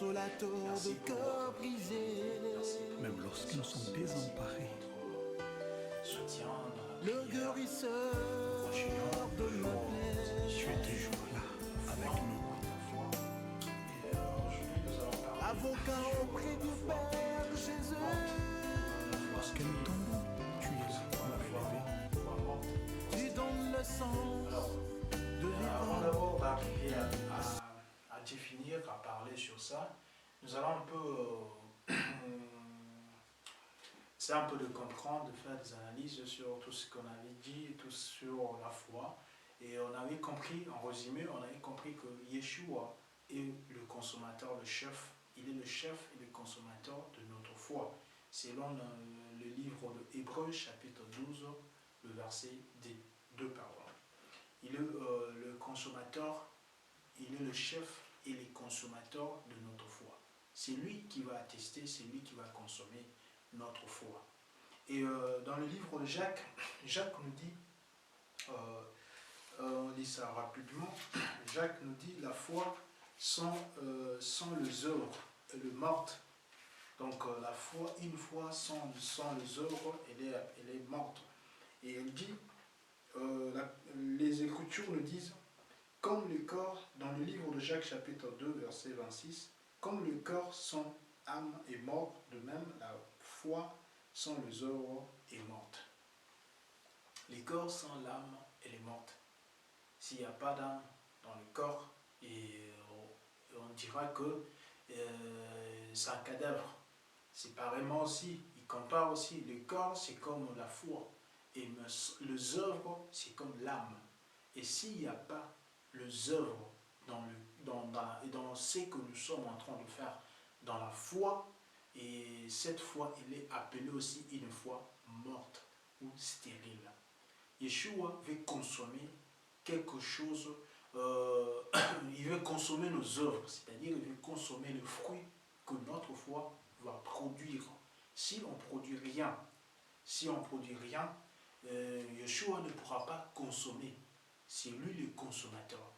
consolateur de cœur brisé. Même lorsque nous sommes désemparés, Le guérisseur de ma plaie. tu es toujours là avec nous. Avocat auprès du Père Jésus. Lorsque nous tombons, tu es là pour nous relever. Tu donnes le sens de Avant vivre. d'abord d'arriver à définir, à parler sur ça, nous allons un peu c'est un peu de comprendre, de faire des analyses sur tout ce qu'on avait dit, tout sur la foi. Et on avait compris, en résumé, on avait compris que Yeshua est le consommateur, le chef. Il est le chef et le consommateur de notre foi. Selon le livre de Hébreux, chapitre 12, le verset 2, pardon. Il est le consommateur, il est le chef et le consommateur de notre foi. C'est lui qui va attester, c'est lui qui va consommer notre foi. Et dans le livre de Jacques, Jacques nous dit, on lit ça rapidement, Jacques nous dit la foi sans les œuvres, elle est morte. Donc la foi, une foi sans les œuvres, elle est morte. Et elle dit, les Écritures nous disent, comme le corps, dans le livre de Jacques chapitre 2, verset 26, comme le corps sans âme est mort, de même la foi sans les œuvres est morte. Le corps sans l'âme, elle est morte. S'il n'y a pas d'âme dans le corps, on dira que c'est un cadavre. C'est pareillement aussi, il compare aussi, le corps c'est comme la foi, et les œuvres c'est comme l'âme. Et s'il n'y a pas les œuvres dans ce que nous sommes en train de faire dans la foi, et cette foi elle est appelée aussi une foi morte ou stérile. Yeshua veut consommer quelque chose, il veut consommer nos œuvres, c'est-à-dire il veut consommer le fruit que notre foi va produire. Si on produit rien, Yeshua ne pourra pas consommer. C'est lui le consommateur.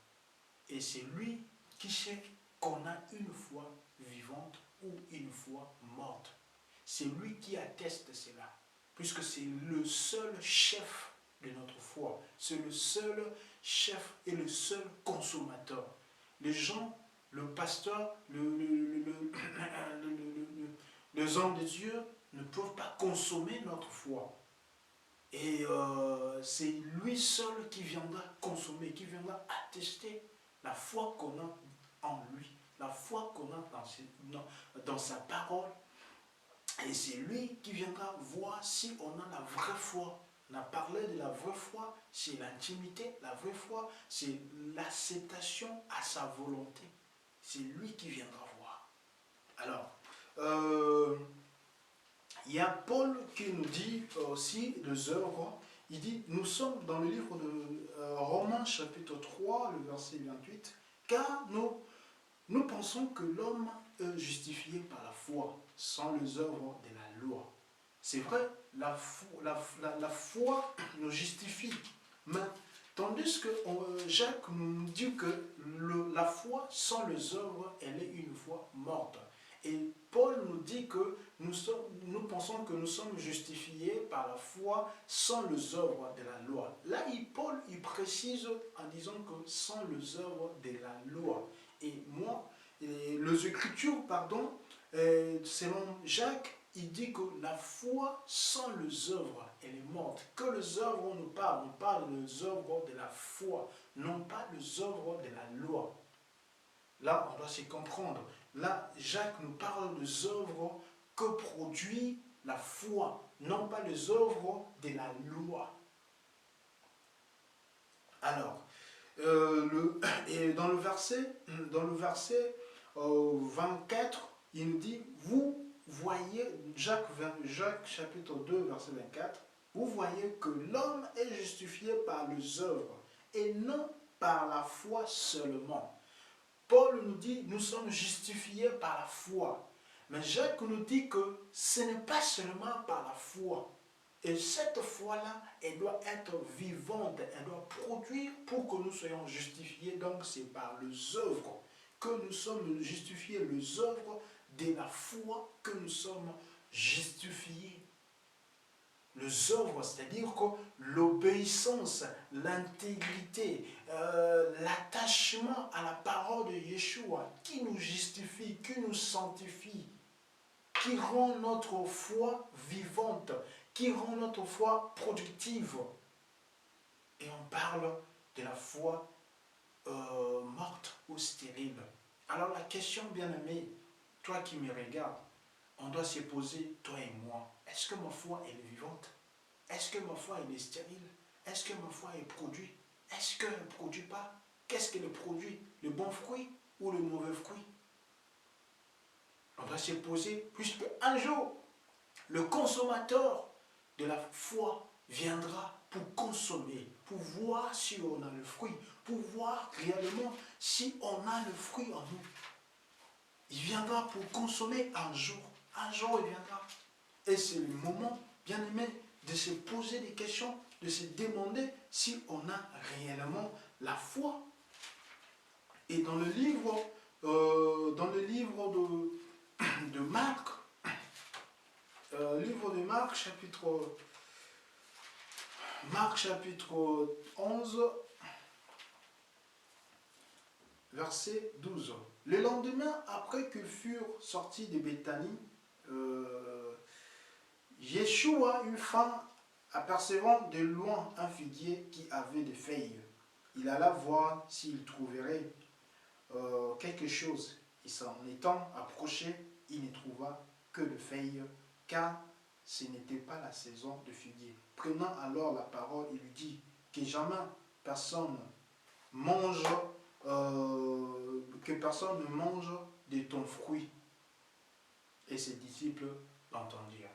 Et c'est lui qui sait qu'on a une foi vivante ou une foi morte. C'est lui qui atteste cela, puisque c'est le seul chef de notre foi. C'est le seul chef et le seul consommateur. Les gens, le pasteur, les hommes de Dieu ne peuvent pas consommer notre foi. Et c'est lui seul qui viendra consommer, qui viendra attester la foi qu'on a en lui, la foi qu'on a dans sa parole. Et c'est lui qui viendra voir si on a la vraie foi. On a parlé de la vraie foi, c'est l'intimité, la vraie foi, c'est l'acceptation à sa volonté. C'est lui qui viendra voir. Alors, il y a Paul qui nous dit aussi les œuvres. Il dit, nous sommes dans le livre de Romains chapitre 3, le verset 28, car nous pensons que l'homme est justifié par la foi, sans les œuvres de la loi. C'est vrai, la foi nous justifie, mais tandis que Jacques nous dit que la foi sans les œuvres, elle est une foi morte. Et Paul nous dit que nous pensons que nous sommes justifiés par la foi sans les œuvres de la loi. Là, Paul il précise en disant que sans les œuvres de la loi. Et les Écritures, selon Jacques, il dit que la foi sans les œuvres, elle est morte. Que les œuvres on parle des œuvres de la foi, non pas les œuvres de la loi. Là, on doit se comprendre. Là, Jacques nous parle des œuvres que produit la foi, non pas les œuvres de la loi. Alors, dans le verset 24, il nous dit, vous voyez, Jacques chapitre 2, verset 24, vous voyez que l'homme est justifié par les œuvres et non par la foi seulement. Paul nous dit, nous sommes justifiés par la foi. Mais Jacques nous dit que ce n'est pas seulement par la foi. Et cette foi-là, elle doit être vivante, elle doit produire pour que nous soyons justifiés. Donc c'est par les œuvres que nous sommes justifiés, les œuvres de la foi que nous sommes justifiés. Les œuvres, c'est-à-dire que l'obéissance, l'intégrité, l'attachement à la parole de Yeshua qui nous justifie, qui nous sanctifie, qui rend notre foi vivante, qui rend notre foi productive. Et on parle de la foi morte ou stérile. Alors la question, bien-aimé, toi qui me regardes, on doit se poser, toi et moi, est-ce que ma foi elle est vivante? Est-ce que ma foi elle est stérile? Est-ce que ma foi est produit? Est-ce qu'elle ne produit pas? Qu'est-ce qu'elle produit? Le bon fruit ou le mauvais fruit? On doit se poser, puisque un jour, le consommateur de la foi viendra pour consommer, pour voir si on a le fruit, pour voir réellement si on a le fruit en nous. Il viendra pour consommer un jour. Un jour, il viendra. Et c'est le moment, bien aimé, de se poser des questions, de se demander si on a réellement la foi. Et dans le livre de Marc, chapitre 11, verset 12. Le lendemain, après qu'ils furent sortis de Béthanie, Yeshua eut faim, apercevant de loin un figuier qui avait des feuilles. Il alla voir s'il trouverait quelque chose. Et s'en étant approché, il ne trouva que des feuilles, car ce n'était pas la saison de figuier. Prenant alors la parole, il lui dit que jamais personne mange, que personne ne mange de ton fruit. Et ses disciples l'entendirent.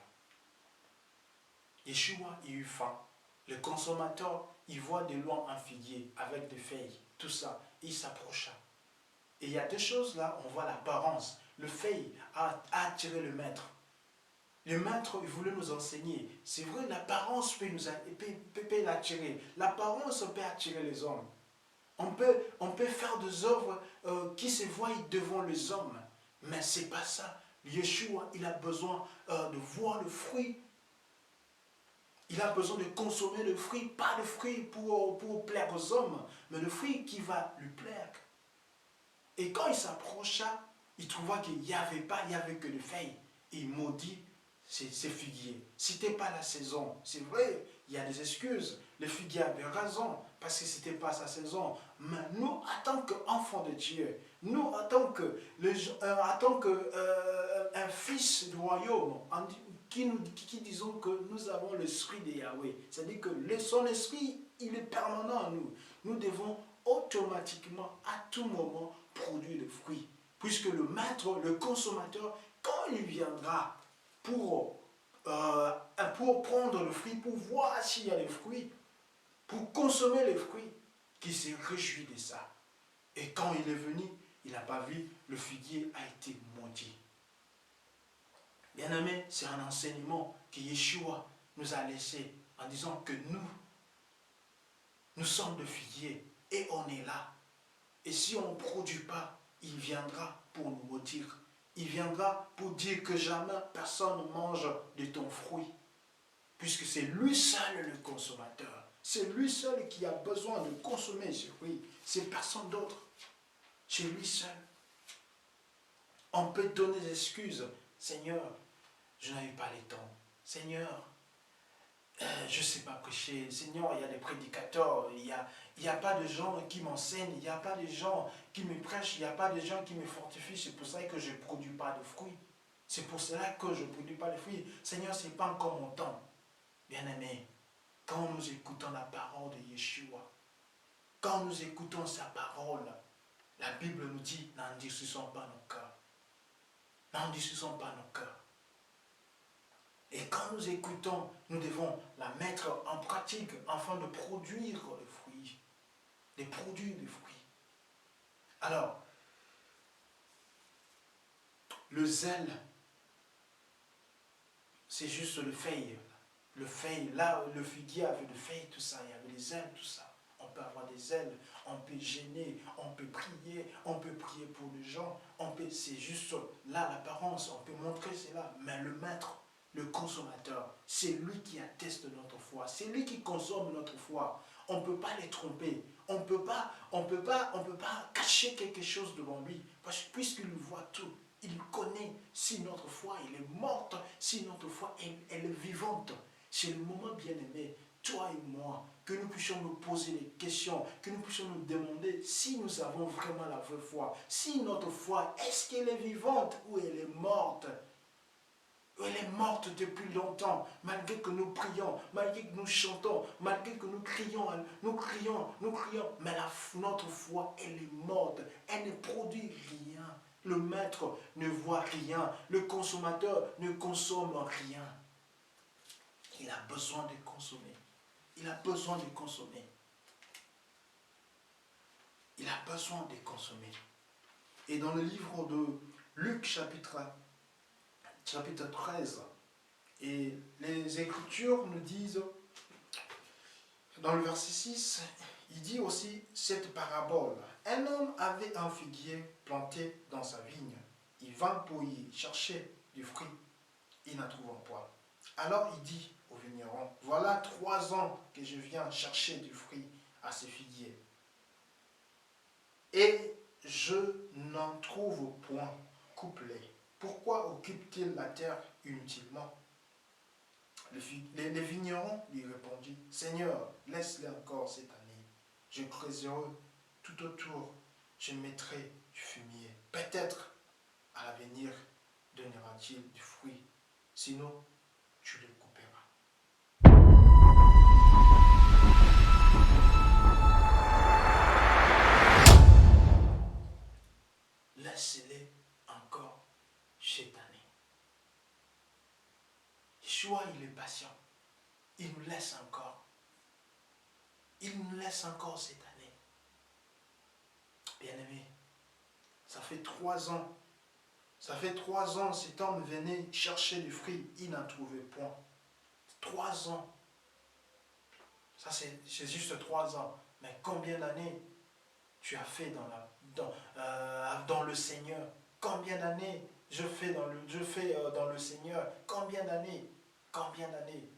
Yeshua il eut faim. Le consommateur, il voit de loin un figuier avec des feuilles, tout ça. Il s'approcha. Et il y a deux choses là, on voit l'apparence. Le feuille a attiré le maître. Le maître, il voulait nous enseigner. C'est vrai, l'apparence peut l'attirer. L'apparence peut attirer les hommes. On peut faire des œuvres qui se voient devant les hommes. Mais ce n'est pas ça. Yeshua, il a besoin de voir le fruit. Il a besoin de consommer le fruit, pas le fruit pour plaire aux hommes, mais le fruit qui va lui plaire. Et quand il s'approcha, il trouva qu'il n'y avait que des feuilles. Il maudit ces figuiers. Ce n'était pas la saison. C'est vrai, il y a des excuses. Le figuier avait raison, parce que ce n'était pas sa saison. Mais nous, en tant qu'enfants de Dieu, nous, en tant qu'un fils du royaume, qui disons que nous avons l'esprit de Yahweh, c'est-à-dire que son esprit, il est permanent en nous. Nous devons automatiquement, à tout moment, produire des fruits. Puisque le maître, le consommateur, quand il viendra pour prendre le fruit, pour voir s'il y a des fruits, pour consommer les fruits, qu'il se réjouit de ça. Et quand il est venu, il n'a pas vu, le figuier a été maudit. Bien-aimé, c'est un enseignement que Yeshua nous a laissé en disant que nous sommes de figuiers et on est là. Et si on ne produit pas, il viendra pour nous maudire. Il viendra pour dire que jamais personne ne mange de ton fruit. Puisque c'est lui seul le consommateur. C'est lui seul qui a besoin de consommer ce fruit. C'est personne d'autre. C'est lui seul. On peut donner des excuses. Seigneur, je n'avais pas le temps. Seigneur, je ne sais pas prêcher. Seigneur, il y a des prédicateurs. Il n'y a pas de gens qui m'enseignent. Il n'y a pas de gens qui me prêchent. Il n'y a pas de gens qui me fortifient. C'est pour ça que je ne produis pas de fruits. C'est pour cela que je ne produis pas de fruits. Seigneur, ce n'est pas encore mon temps. Bien-aimé, quand nous écoutons la parole de Yeshua, quand nous écoutons sa parole, la Bible nous dit, n'endurcissons pas nos cœurs. N'endurcissons pas nos cœurs. Et quand nous écoutons, nous devons la mettre en pratique afin de produire les fruits. De produire des fruits. Alors, le zèle, c'est juste le feuille. Le feuille, là, le figuier avait des feuilles, tout ça, il y avait les ailes, tout ça. on peut avoir des ailes, on peut gêner, on peut prier pour les gens, c'est juste là l'apparence, on peut montrer cela, mais le maître, le consommateur, c'est lui qui atteste notre foi, c'est lui qui consomme notre foi. On ne peut pas les tromper, on ne peut pas cacher quelque chose devant lui, parce que puisqu'il voit tout, il connaît si notre foi elle est morte, si notre foi elle est vivante. C'est le moment bien-aimé, toi et moi, que nous puissions nous poser des questions, que nous puissions nous demander si nous avons vraiment la vraie foi, si notre foi, est-ce qu'elle est vivante ou elle est morte? Elle est morte depuis longtemps, malgré que nous prions, malgré que nous chantons, malgré que nous crions, mais notre foi, elle est morte, elle ne produit rien. Le maître ne voit rien, le consommateur ne consomme rien. Il a besoin de consommer. Il a besoin de consommer. Il a besoin de consommer. Et dans le livre de Luc, chapitre 13, et les Écritures nous disent, dans le verset 6, il dit aussi cette parabole. Un homme avait un figuier planté dans sa vigne. Il vint pour y chercher du fruit. Il n'en trouva pas. Alors il dit au vigneron, voilà 3 ans que je viens chercher du fruit à ce figuier. Et je n'en trouve point. Coupe-les. Pourquoi occupe-t-il la terre inutilement? Les vignerons lui répondit, Seigneur, laisse-les encore cette année. Je creuserai tout autour, je mettrai du fumier. Peut-être à l'avenir donnera-t-il du fruit, sinon tu le couperas. Laisse-les encore cette année. Yeshua, il est patient. Il nous laisse encore. Il nous laisse encore cette année. Bien-aimé, ça fait 3 ans. Ça fait 3 ans, cet homme venait chercher du fruit. Il n'en trouvait point. 3 ans. Ça, c'est juste 3 ans. Mais combien d'années tu as fait dans le Seigneur? Combien d'années je fais dans le Seigneur? Combien d'années? Combien d'années?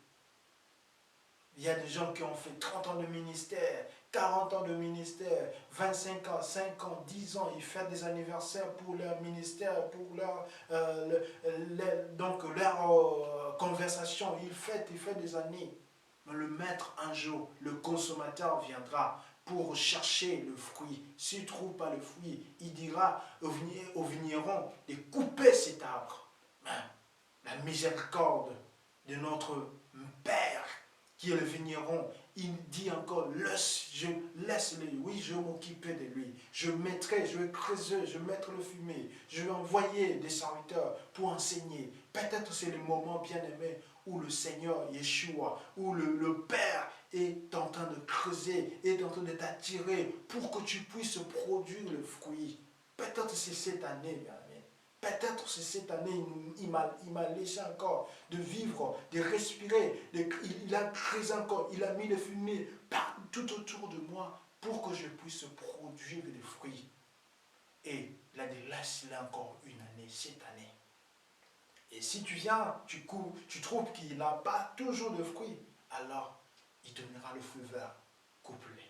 Il y a des gens qui ont fait 30 ans de ministère, 40 ans de ministère, 25 ans, 5 ans, 10 ans. Ils font des anniversaires pour leur ministère, pour leur conversation. Ils fêtent des années. Mais le maître, un jour, le consommateur viendra pour chercher le fruit. S'il ne trouve pas le fruit, il dira au vigneron de couper cet arbre. La miséricorde de notre Père, qui est le vigneron, il dit encore, laisse-le, oui, je vais m'occuper de lui. Je vais creuser, je vais mettre le fumier, je vais envoyer des serviteurs pour enseigner. Peut-être c'est le moment bien-aimé où le Seigneur Yeshua, où le Père est en train de creuser, est en train de t'attirer pour que tu puisses produire le fruit. Peut-être c'est cette année, bien-aimé. Peut-être c'est cette année, il m'a laissé encore de vivre, de respirer. Il a creusé encore, il a mis le fumier tout autour de moi pour que je puisse produire des fruits. Et il a dit, laisse-le encore une année, cette année. Et si tu viens, tu trouves qu'il n'a pas toujours de fruits, alors il donnera le feu vert. Coupe-les.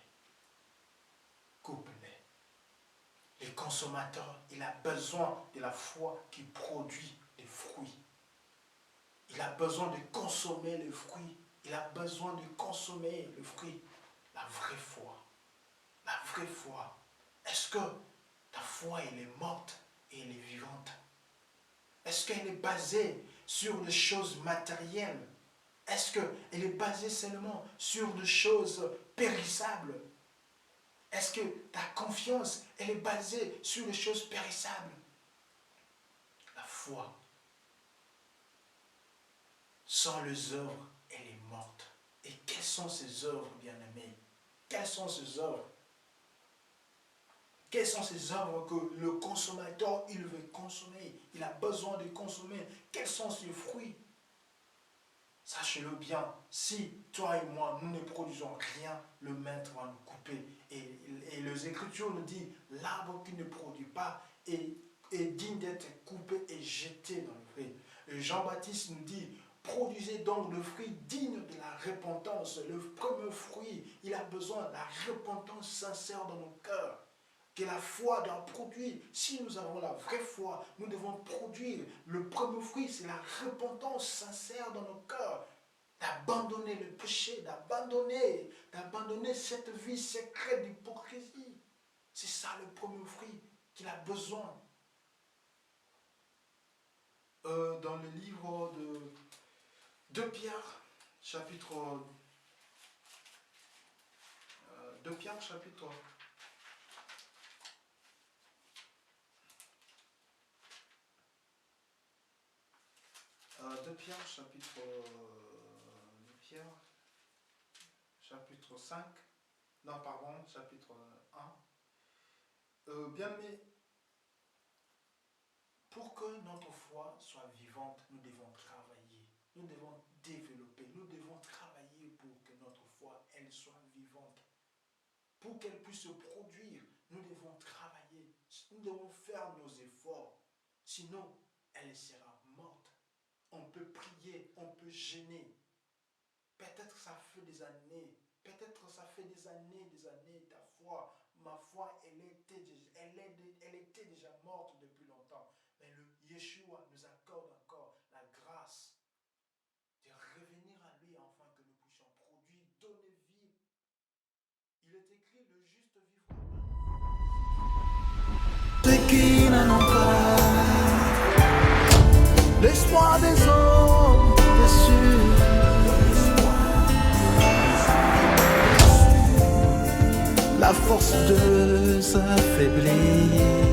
Coupe-les. Le consommateur, il a besoin de la foi qui produit des fruits. Il a besoin de consommer le fruit. Il a besoin de consommer le fruit. La vraie foi. La vraie foi. Est-ce que ta foi, elle est morte et elle est vivante? Est-ce qu'elle est basée sur des choses matérielles? Est-ce qu'elle est basée seulement sur des choses périssables? Est-ce que ta confiance, elle est basée sur les choses périssables? La foi, sans les œuvres, elle est morte. Et quelles sont ces œuvres, bien-aimés? Quelles sont ces œuvres? Quelles sont ces œuvres que le consommateur, il veut consommer? Il a besoin de consommer. Quels sont ses fruits? sachez-le bien, si toi et moi, nous ne produisons rien, le maître va nous couper. Et les Écritures nous disent, l'arbre qui ne produit pas est digne d'être coupé et jeté dans le feu. Et Jean-Baptiste nous dit, produisez donc le fruit digne de la repentance. Le premier fruit, il a besoin de la repentance sincère dans nos cœurs. Que la foi doit produire. Si nous avons la vraie foi, nous devons produire. Le premier fruit, c'est la repentance sincère dans nos cœurs. D'abandonner le péché, d'abandonner cette vie secrète d'hypocrisie. C'est ça le premier fruit qu'il a besoin. Dans le livre de Pierre, chapitre 2 Pierre, chapitre 2 Pierre, chapitre 5, non pardon, chapitre 1. Bien-aimés, pour que notre foi soit vivante, nous devons travailler, nous devons développer, nous devons travailler pour que notre foi, elle soit vivante. Pour qu'elle puisse se produire, nous devons travailler, nous devons faire nos efforts, sinon elle sera morte. On peut prier, on peut gêner. Peut-être ça fait des années, ta foi, ma foi, elle était déjà morte depuis longtemps. Mais le Yeshua nous accorde encore la grâce de revenir à lui afin que nous puissions produire, donner vie. Il est écrit, le juste vivra. Ceux qui n'en ont pas, l'espoir des hommes déçus, la force de s'affaiblir.